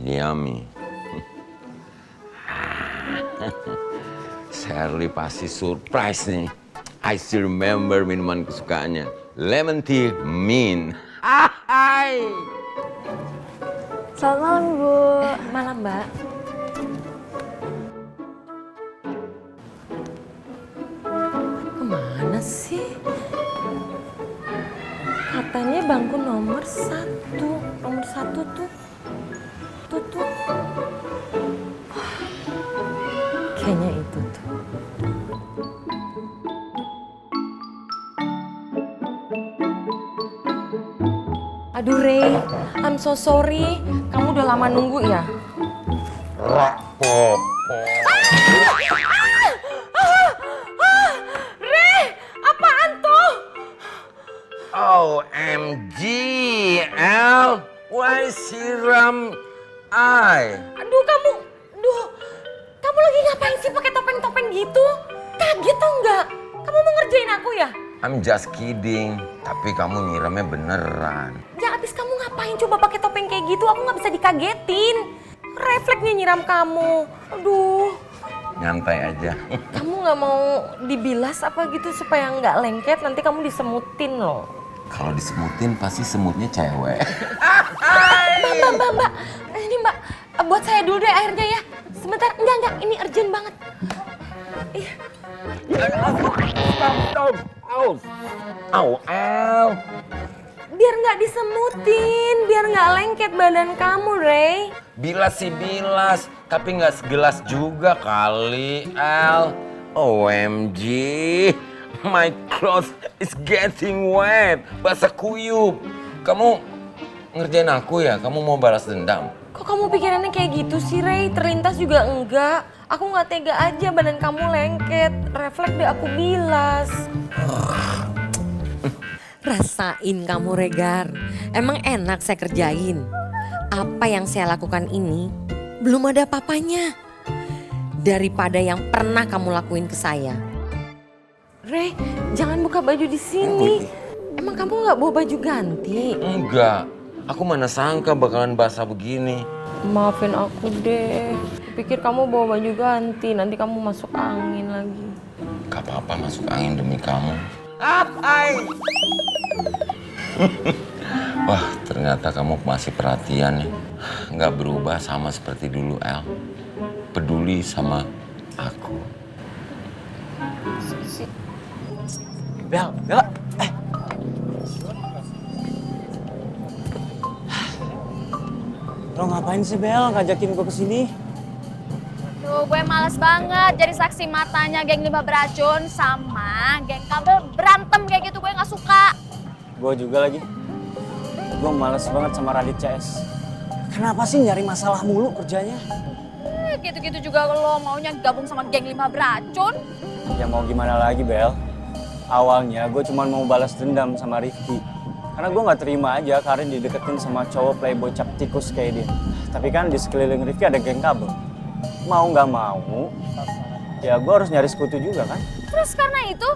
Yummy. Shirley pasti surprise nih. I still remember minuman kesukaannya. Lemon tea mint. Hai. Selamat malam, Bu. Malam, Mbak. Kemana sih? Katanya bangku nomor 1. Nomor 1 tuh. Tuh. Kayaknya itu tuh. Aduh, Ray. I'm so sorry. Kamu udah lama nunggu ya? Rapopo. Ray, apaan tuh? OMG, L. Why siram I? Kamu lagi ngapain sih pakai topeng-topeng gitu? Kaget tau nggak? Kamu mau ngerjain aku ya? I'm just kidding. Tapi kamu nyiramnya beneran. Ya abis kamu ngapain coba pakai topeng kayak gitu? Aku nggak bisa dikagetin. Refleksnya nyiram kamu. Aduh. Nyantai aja. Kamu nggak mau dibilas apa gitu supaya nggak lengket? Nanti kamu disemutin loh. Kalau disemutin pasti semutnya cewek. Mbak. Ini Mbak, buat saya dulu deh airnya ya. Sebentar, enggak, ini urgent banget. Iya. Stop. Au, L. Biar nggak disemutin, biar nggak lengket badan kamu, Ray. Bilas sih bilas, tapi nggak segelas juga kali, L. OMG, my clothes is getting wet, basah kuyup. Kamu ngerjain aku ya? Kamu mau balas dendam? Kok kamu pikirannya kayak gitu sih, Ray? Terlintas juga enggak. Aku nggak tega aja badan kamu lengket. Refleks deh aku bilas. Rasain kamu, Regar. Emang enak saya kerjain. Apa yang saya lakukan ini belum ada apa-apanya daripada yang pernah kamu lakuin ke saya. Ray, jangan buka baju di sini. Emang kamu nggak bawa baju ganti? Enggak, aku mana sangka bakalan basah begini. Maafin aku deh. Pikir kamu bawa baju ganti, nanti kamu masuk angin lagi. Gak apa-apa masuk angin demi kamu. Wah, ternyata kamu masih perhatian ya. Nggak berubah sama seperti dulu, El. Peduli sama aku. Bel. Lo ngapain sih, Bel, ngajakin gue kesini? Tuh, gue males banget jadi saksi matanya geng 5 beracun sama geng kabel berantem kayak gitu. Gue nggak suka. Gue juga lagi. Gue males banget sama Radit CS. Kenapa sih nyari masalah mulu kerjanya? Gitu-gitu juga lo maunya gabung sama geng 5 beracun. Ya mau gimana lagi, Bel. Awalnya gue cuma mau balas dendam sama Rifki. Karena gue gak terima aja Karin dideketin sama cowok playboy cap tikus kayak dia. Tapi kan di sekeliling Rifki ada geng kabel. Mau gak mau, ya gue harus nyari sekutu juga kan. Terus karena itu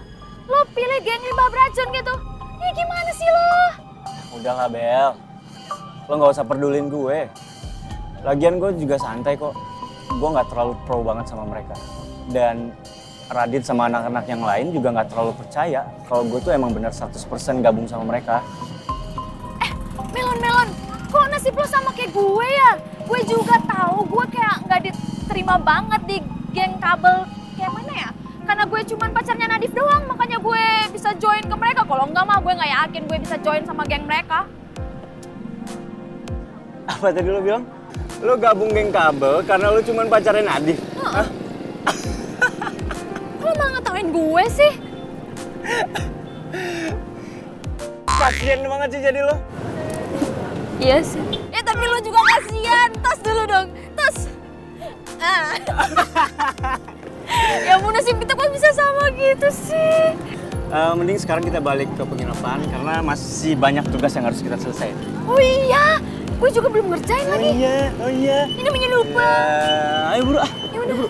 lo pilih geng 5 beracun gitu. Ya gimana sih lo? Udah lah, Bel. Lo gak usah pedulin gue. Lagian gue juga santai kok. Gue gak terlalu pro banget sama mereka. Dan Radit sama anak-anak yang lain juga gak terlalu percaya kalau gue tuh emang bener 100% gabung sama mereka. Melon, kok nasib lo sama kayak gue ya? Gue juga tahu gue kayak nggak diterima banget di geng kabel kayak mana ya? Karena gue cuman pacarnya Nadif doang, makanya gue bisa join ke mereka. Kalau enggak mah gue nggak yakin gue bisa join sama geng mereka. Apa tadi lo bilang? Lo gabung geng kabel karena lo cuman pacarnya Nadif? Hah? Lo malah ngetawain gue sih? Kasian banget sih jadi lo. Iya sih. Ya tapi lo juga kasihan. Tos dulu dong, tos. Ya ampun, nasib kita kok bisa sama gitu sih. Mending sekarang kita balik ke penginapan karena masih banyak tugas yang harus kita selesai. Oh iya, gue juga belum ngerjain lagi. Oh iya. Ini namanya lupa. Ayo buru ah. Ya udah.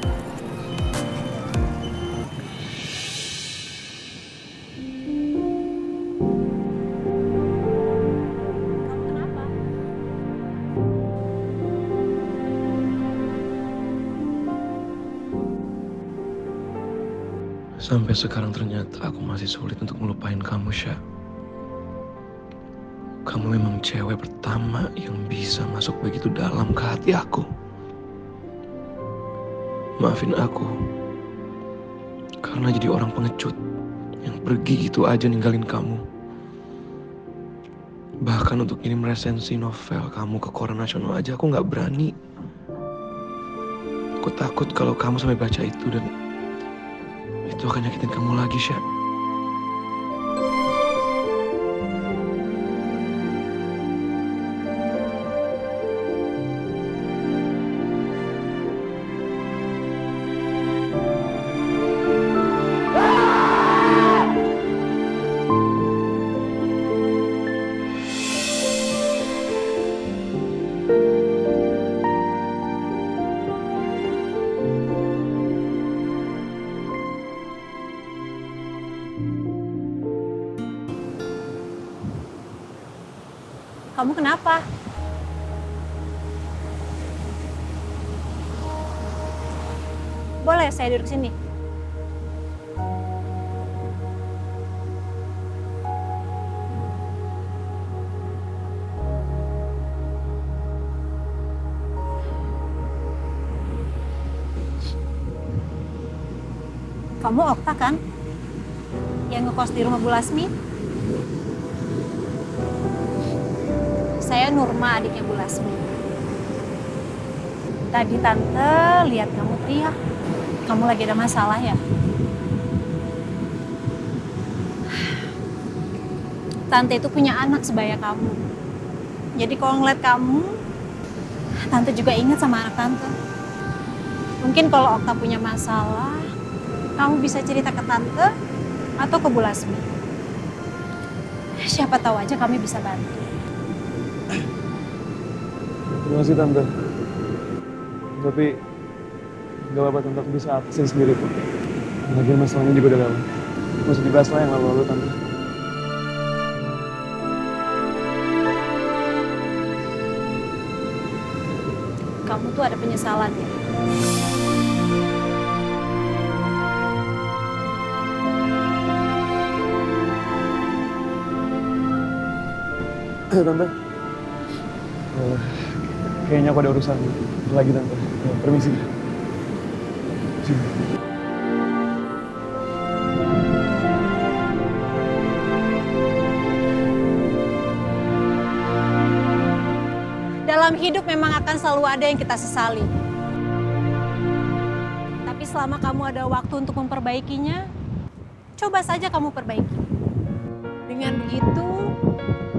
Sampai sekarang ternyata aku masih sulit untuk melupain kamu, Syah. Kamu memang cewek pertama yang bisa masuk begitu dalam ke hati aku. Maafin aku, karena jadi orang pengecut yang pergi gitu aja ninggalin kamu. Bahkan untuk kirim resensi novel kamu ke koran nasional aja aku nggak berani. Aku takut kalau kamu sampai baca itu dan itu akan nyakitin kamu lagi, Syah. Kamu kenapa? Boleh saya duduk sini? Kamu Okta kan? Yang ngekos di rumah Bu Lasmi? Saya Nurma, adiknya Bu Lasmi. Tadi Tante lihat kamu teriak. Kamu lagi ada masalah ya? Tante itu punya anak sebaya kamu. Jadi kalau ngeliat kamu, Tante juga ingat sama anak Tante. Mungkin kalau Okta punya masalah, kamu bisa cerita ke Tante atau ke Bu Lasmi. Siapa tahu aja kami bisa bantu. Terima kasih Tante. Tapi gak apa-apa Tante, aku bisa atasin sendiri kok. Lagian masalahnya juga udah lewat. Gak usah dibahas lah yang lalu-lalu Tante. Kamu tuh ada penyesalan ya? Tante. Kayaknya aku ada urusan lagi Tante. Permisi. Sini. Dalam hidup memang akan selalu ada yang kita sesali. Tapi selama kamu ada waktu untuk memperbaikinya, coba saja kamu perbaiki. Dengan begitu,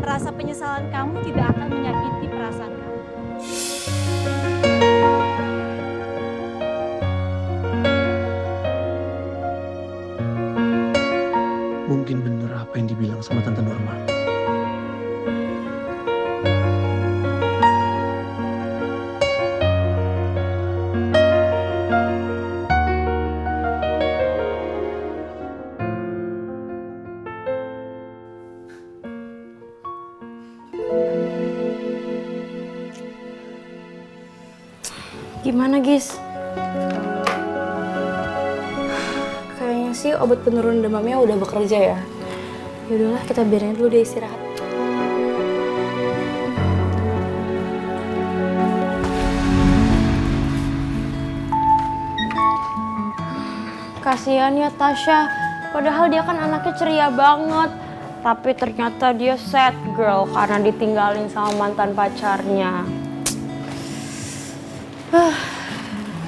rasa penyesalan kamu tidak akan menyakiti perasaan kamu. Mungkin bener apa yang dibilang sama Tante Norma. Gimana, Gis? Kayaknya sih obat penurun demamnya udah bekerja ya. Yaudahlah, kita biarin dulu dia istirahat. Kasihan ya Tasya, padahal dia kan anaknya ceria banget. Tapi ternyata dia sad girl karena ditinggalin sama mantan pacarnya.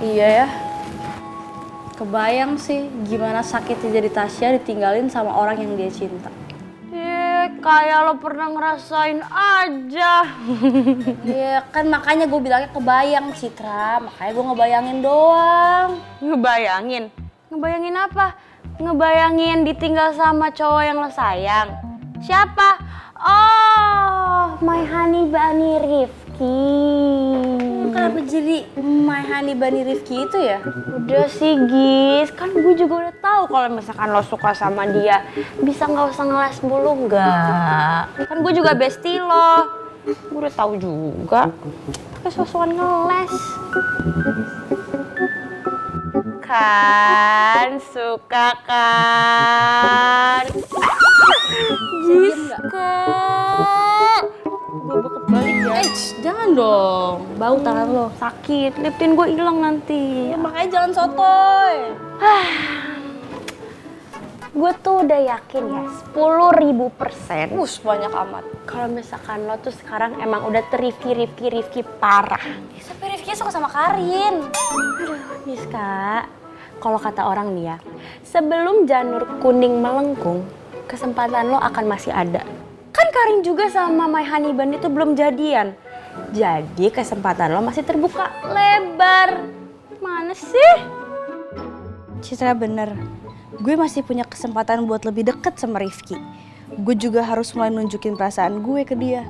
Iya ya. Kebayang sih gimana sakitnya jadi Tasya ditinggalin sama orang yang dia cinta. Kayak lo pernah ngerasain aja. Iya kan makanya gue bilangnya kebayang Citra, makanya gue ngebayangin doang. Ngebayangin? Ngebayangin apa? Ngebayangin ditinggal sama cowok yang lo sayang. Siapa? Oh, my honey bunny Rifki. Kenapa jadi my honey bunny Rifki itu ya? Udah sih Gis, kan gue juga udah tahu kalau misalkan lo suka sama dia, bisa nggak usah ngeles mulu nggak? Kan gue juga bestie lo, gue udah tahu juga. Pakai sosokan ngeles. kan? Suka kan? Giska. Gue bakal balik ya. Jangan dong. Bau tangan lo. Sakit. Liptin gue hilang nanti. Ya, makanya jangan sotoy. Gue tuh udah yakin ya 10.000%. Banyak amat. Kalau misalkan lo tuh sekarang emang udah Rifki parah. Sampai Rifki suka sama Karin. Aduh, Giska. Kalau kata orang nih ya, sebelum janur kuning melengkung, kesempatan lo akan masih ada. Kan Karin juga sama My Honey Bun itu belum jadian. Jadi kesempatan lo masih terbuka lebar. Mana sih? Citra bener. Gue masih punya kesempatan buat lebih deket sama Rifki. Gue juga harus mulai nunjukin perasaan gue ke dia.